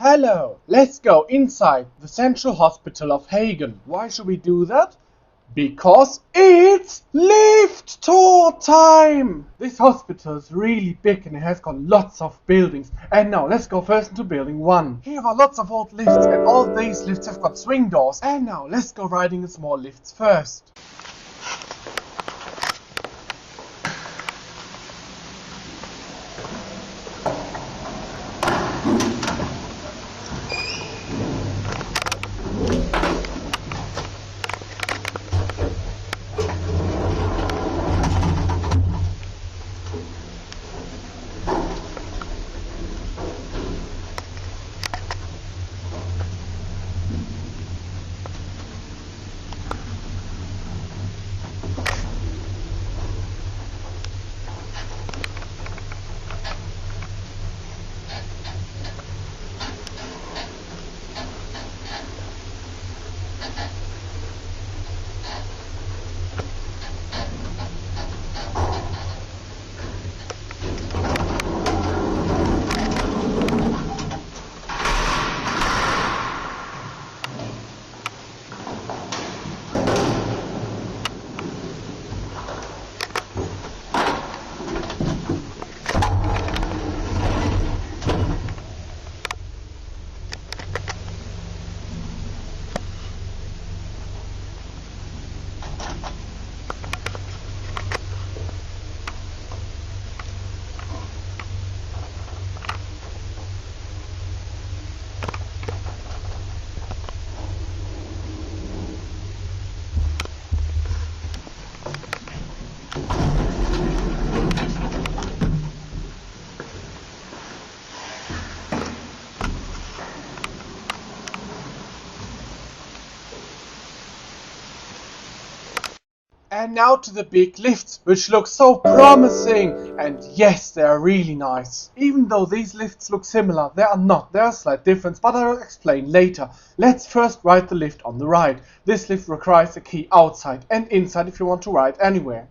Hello, let's go inside the central hospital of Hagen. Why should we do that? Because it's lift tour time! This hospital is really big and it has got lots of buildings. And now let's go first into building 1. Here are lots of old lifts and all these lifts have got swing doors. And now let's go riding the small lifts first. And now to the big lifts, which look so promising. And yes, they are really nice. Even though these lifts look similar, they are not. There are slight difference, but I'll explain later. Let's first ride the lift on the right. This lift requires a key outside and inside if you want to ride anywhere.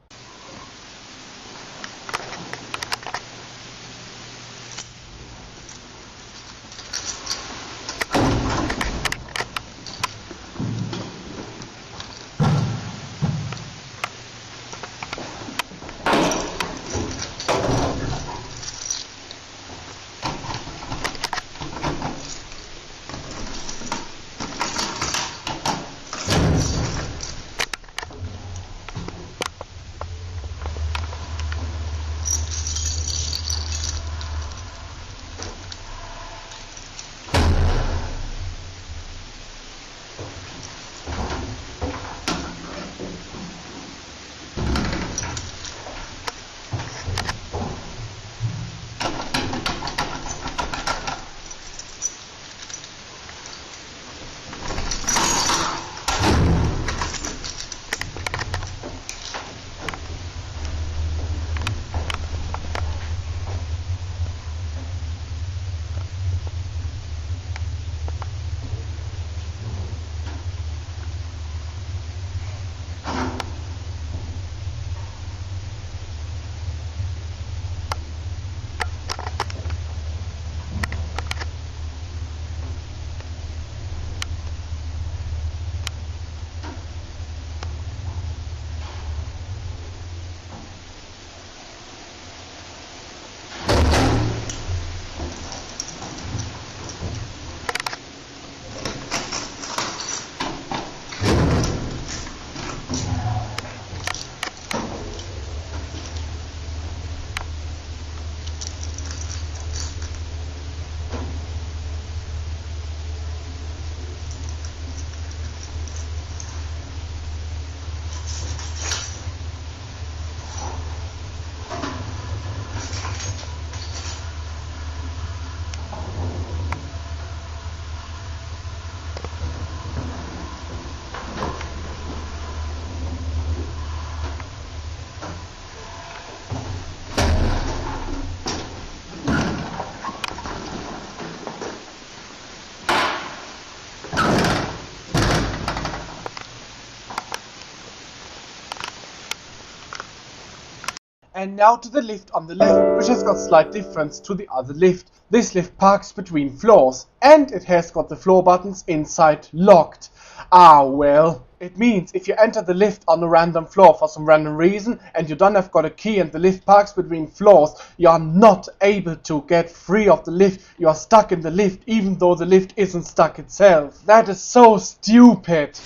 And now to the lift on the left, which has got slight difference to the other lift. This lift parks between floors, and it has got the floor buttons inside locked. Ah well, it means if you enter the lift on a random floor for some random reason, and you don't have got a key and the lift parks between floors, you are not able to get free of the lift. You are stuck in the lift, even though the lift isn't stuck itself. That is so stupid.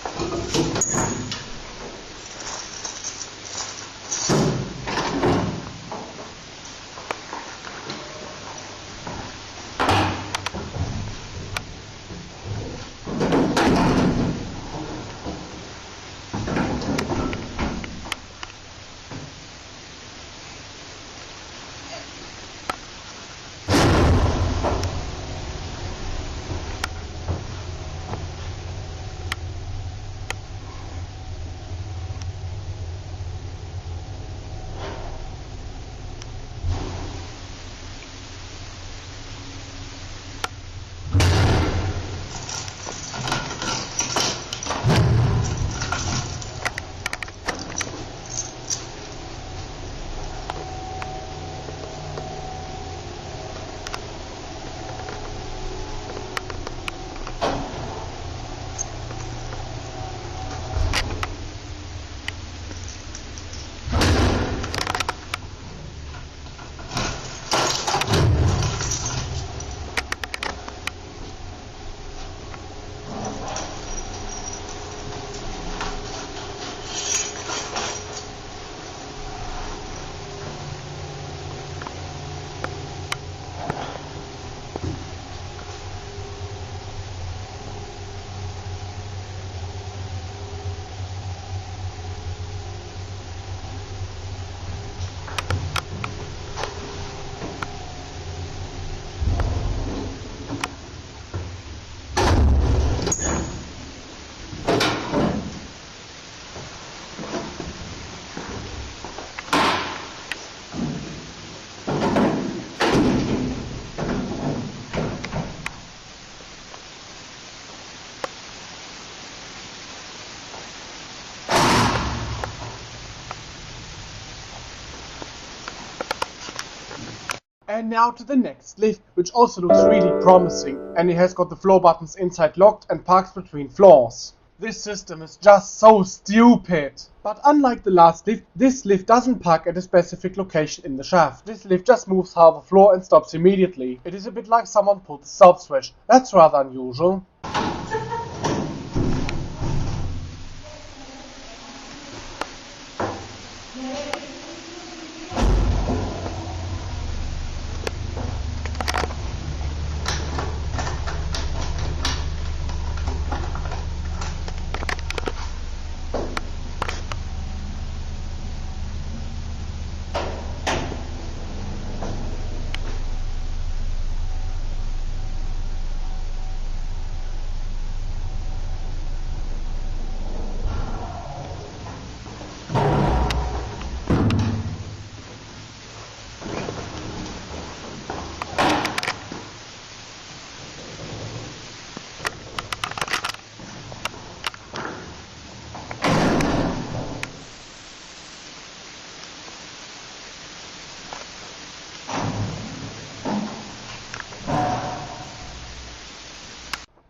And now to the next lift, which also looks really promising, and it has got the floor buttons inside locked and parks between floors. This system is just so stupid. But unlike the last lift, this lift doesn't park at a specific location in the shaft. This lift just moves half a floor and stops immediately. It is a bit like someone pulled the stop switch. That's rather unusual.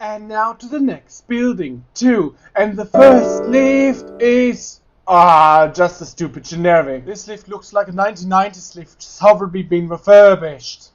And now to the next building, 2. And the first lift is... just a stupid generic. This lift looks like a 1990s lift, just horribly been refurbished.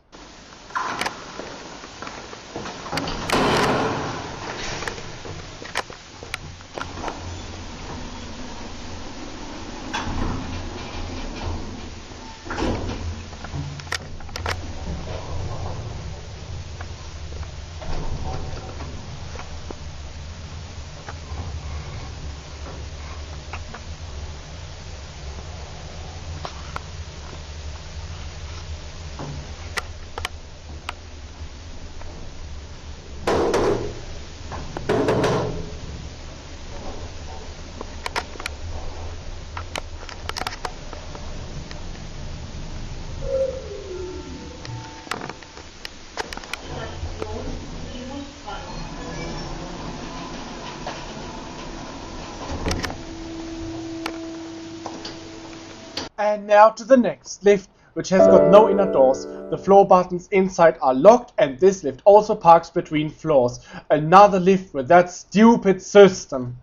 And now to the next lift, which has got no inner doors. The floor buttons inside are locked, and this lift also parks between floors. Another lift with that stupid system.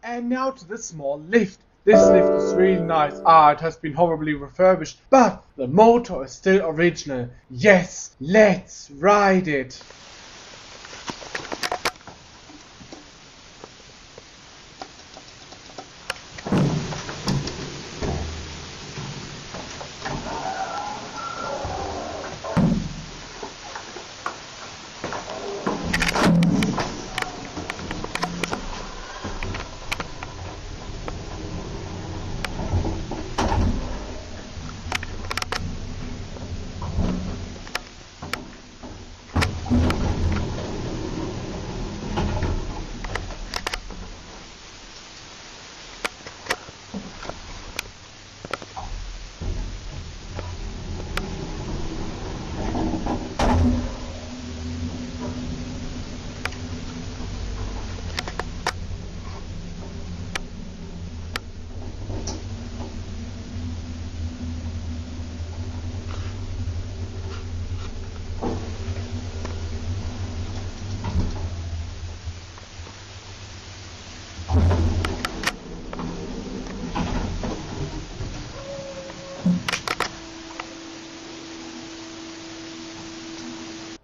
And now to this small lift. This lift is really nice. It has been horribly refurbished, but the motor is still original. Yes, let's ride it.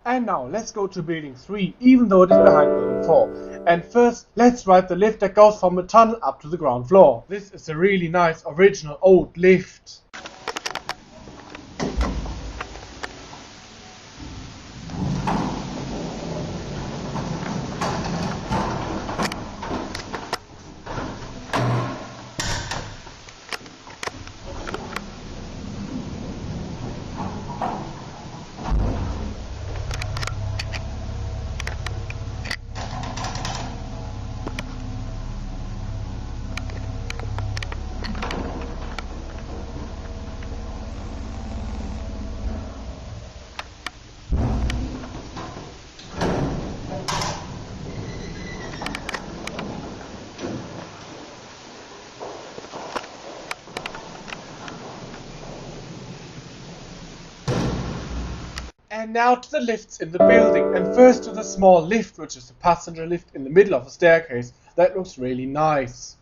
And now let's go to building 3, even though it is behind building 4. And first, let's ride the lift that goes from the tunnel up to the ground floor. This is a really nice original old lift. And now to the lifts in the building, and first to the small lift, which is the passenger lift in the middle of a staircase. That looks really nice.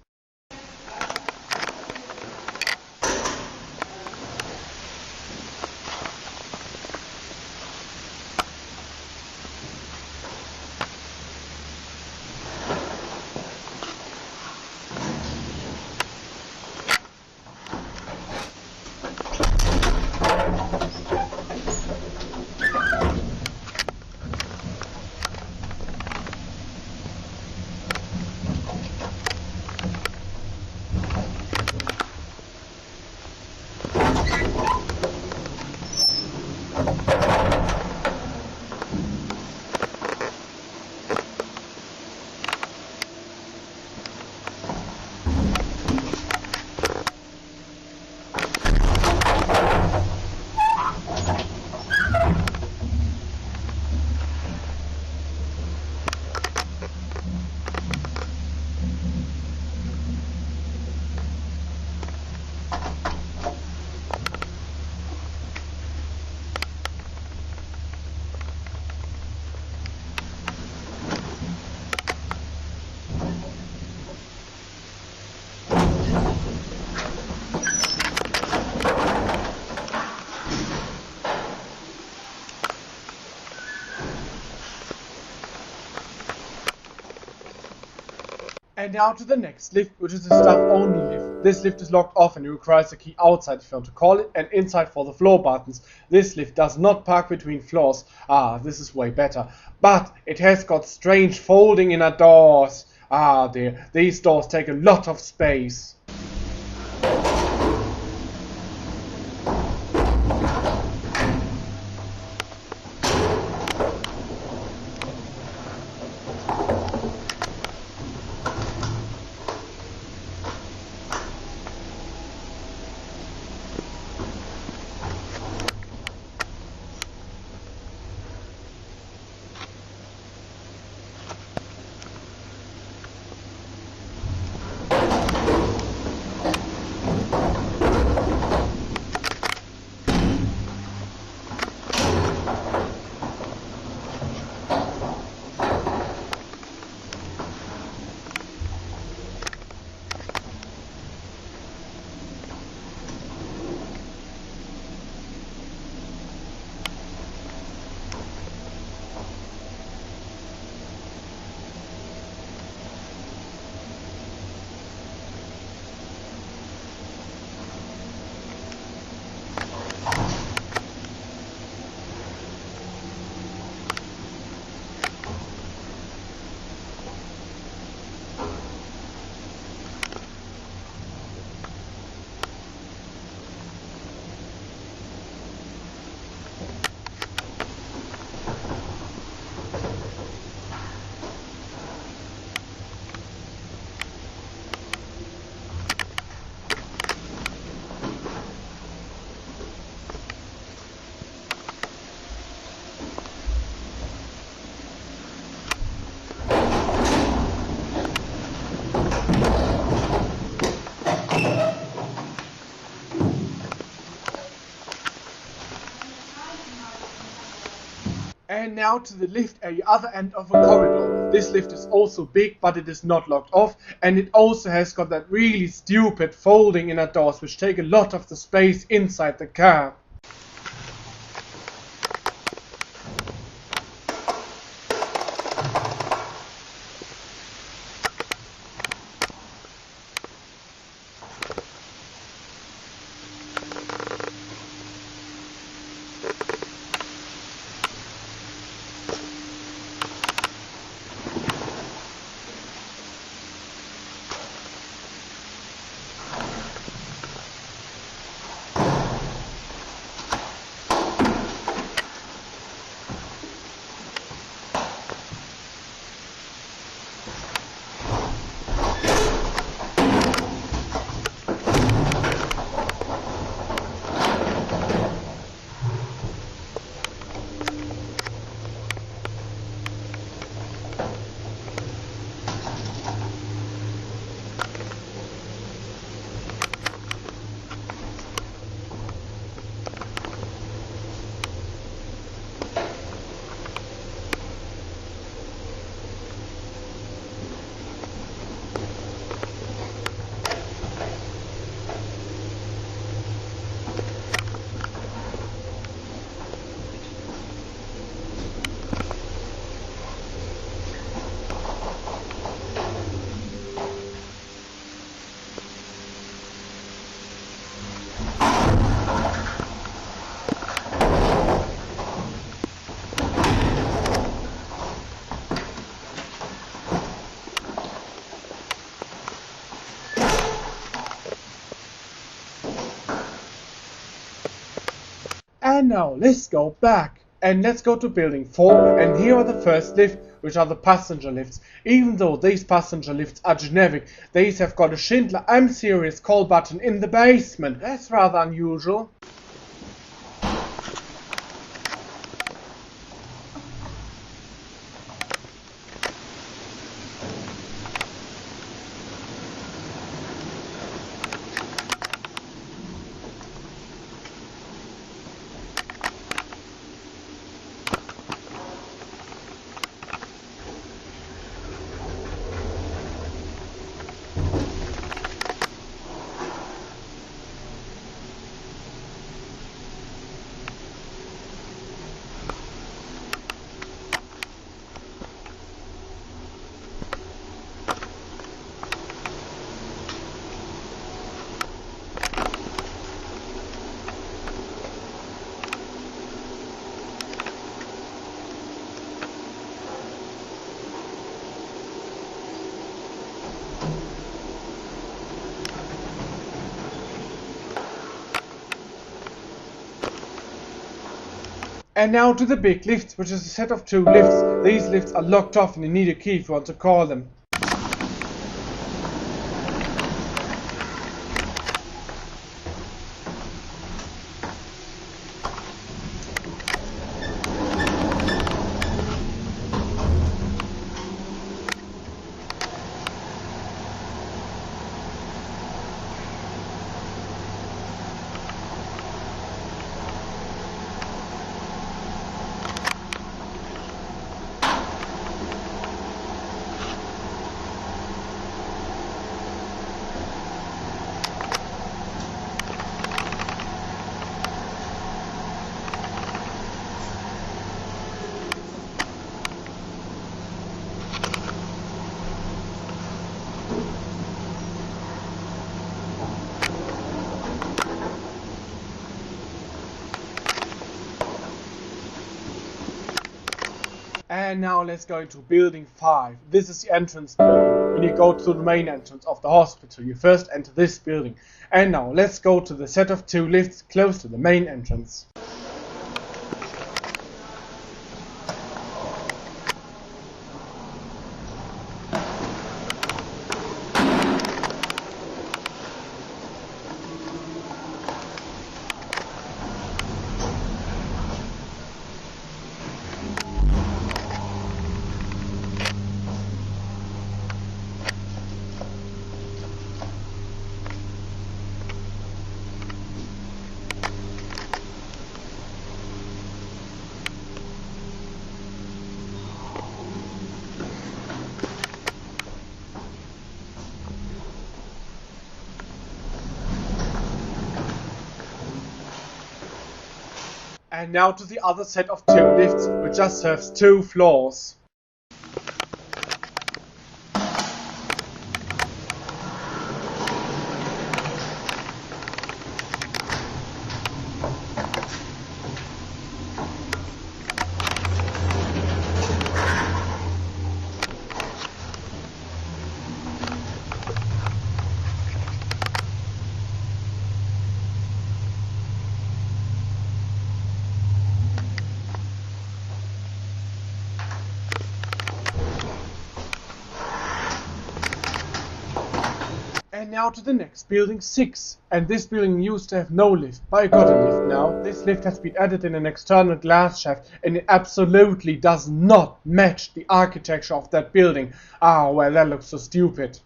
And now to the next lift, which is the staff only lift. This lift is locked off and it requires a key outside if you want to call it, and inside for the floor buttons. This lift does not park between floors. This is way better. But it has got strange folding inner doors. Dear, these doors take a lot of space. And now to the lift at the other end of a corridor. This lift is also big, but it is not locked off, and it also has got that really stupid folding inner doors which take a lot of the space inside the car. And now let's go back. And let's go to building 4, and here are the first lift, which are the passenger lifts. Even though these passenger lifts are generic, these have got a Schindler M-Series call button in the basement. That's rather unusual. And now to the big lifts, which is a set of 2 lifts. These lifts are locked off and you need a key if you want to call them. And now let's go into building 5. This is the entrance building. When you go to the main entrance of the hospital, you first enter this building. And now let's go to the set of 2 lifts close to the main entrance. And now to the other set of 2 lifts, which just serves 2 floors. And now to the next, building 6. And this building used to have no lift, but I got a lift now. This lift has been added in an external glass shaft, and it absolutely does not match the architecture of that building. Ah, well, that looks so stupid.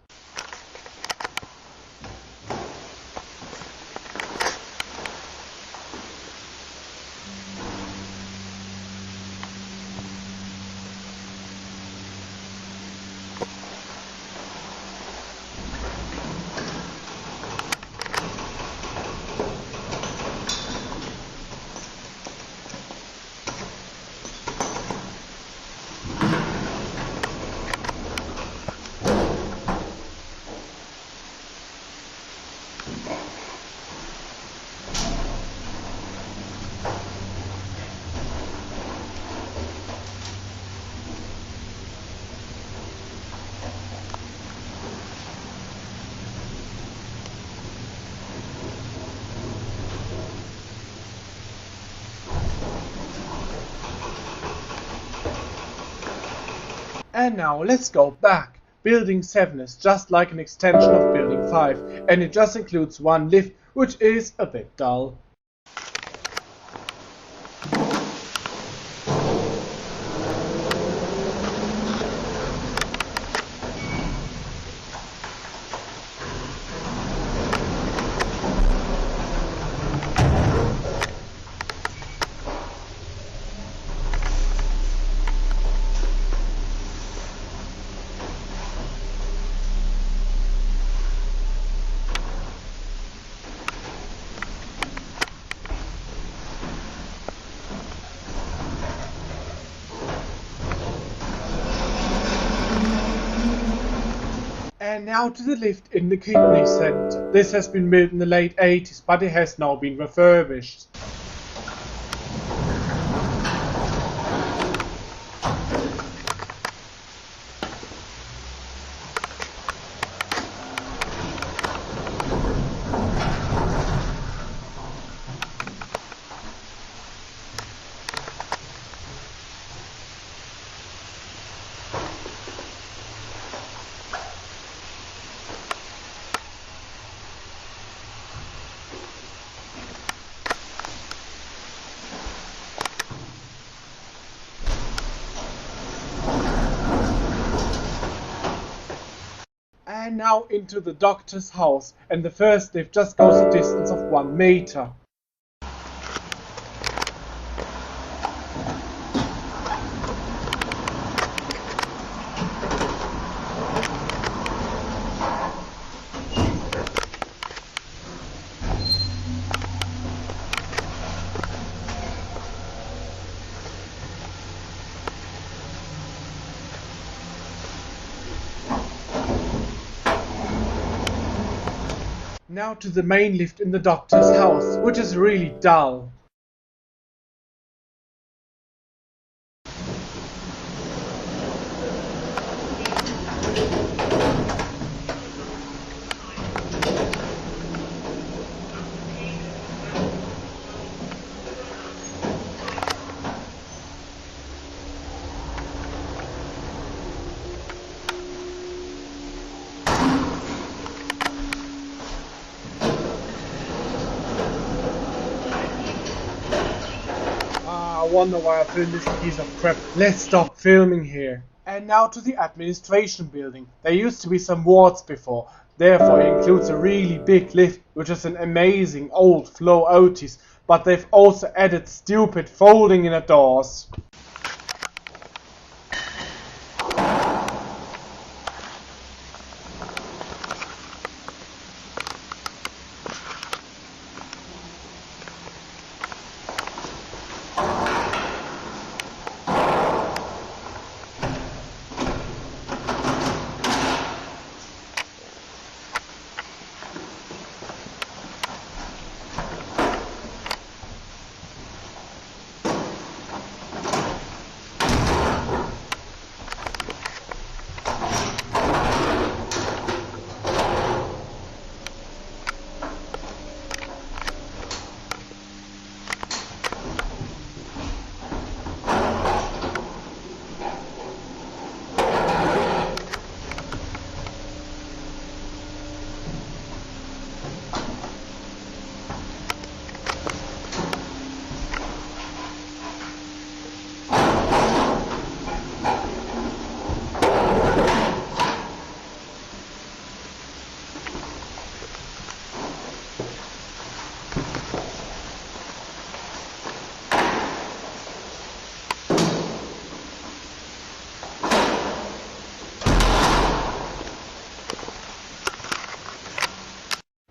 And now let's go back. Building 7 is just like an extension of Building 5, and it just includes one lift, which is a bit dull. And now to the lift in the kidney center. This has been built in the late 80s, but it has now been refurbished. And now into the doctor's house, and the first lift just goes a distance of 1 meter. Now to the main lift in the doctor's house, which is really dull. I wonder why I filmed this piece of crap. Let's stop filming here. And now to the administration building. There used to be some wards before. Therefore it includes a really big lift, which is an amazing old Flohr-OTIS. But they've also added stupid folding inner doors.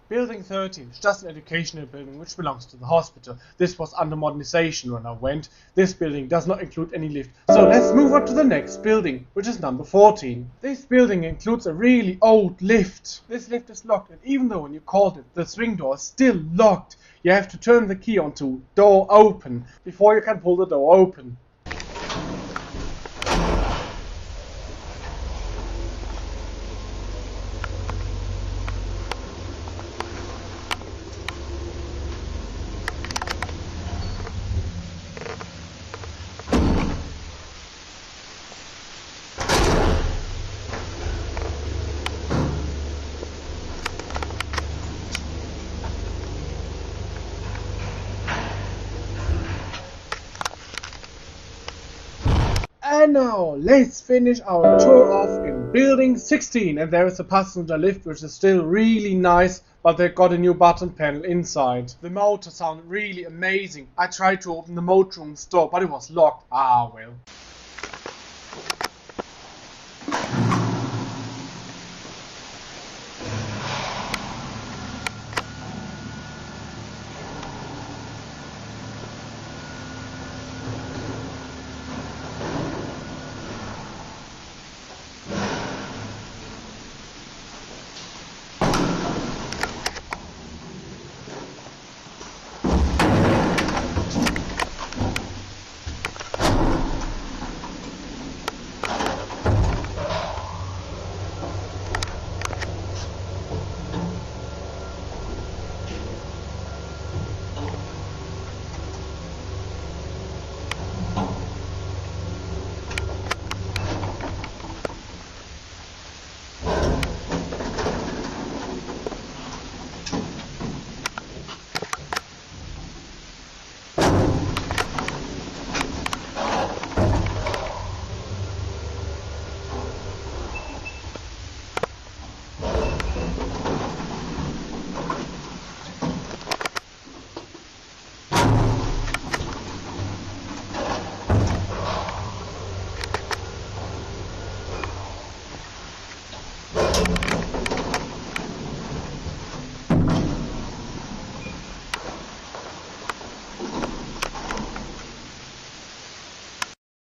Building 13 is just an educational building which belongs to the hospital. This was under modernization when I went. This building does not include any lift. So let's move on to the next building, which is number 14. This building includes a really old lift. This lift is locked, and even though when you called it, the swing door is still locked. You have to turn the key onto door open before you can pull the door open. And now let's finish our tour off in building 16. And there is a passenger lift which is still really nice, but they got a new button panel inside. The motor sounded really amazing. I tried to open the motor room's door, but it was locked. Ah well.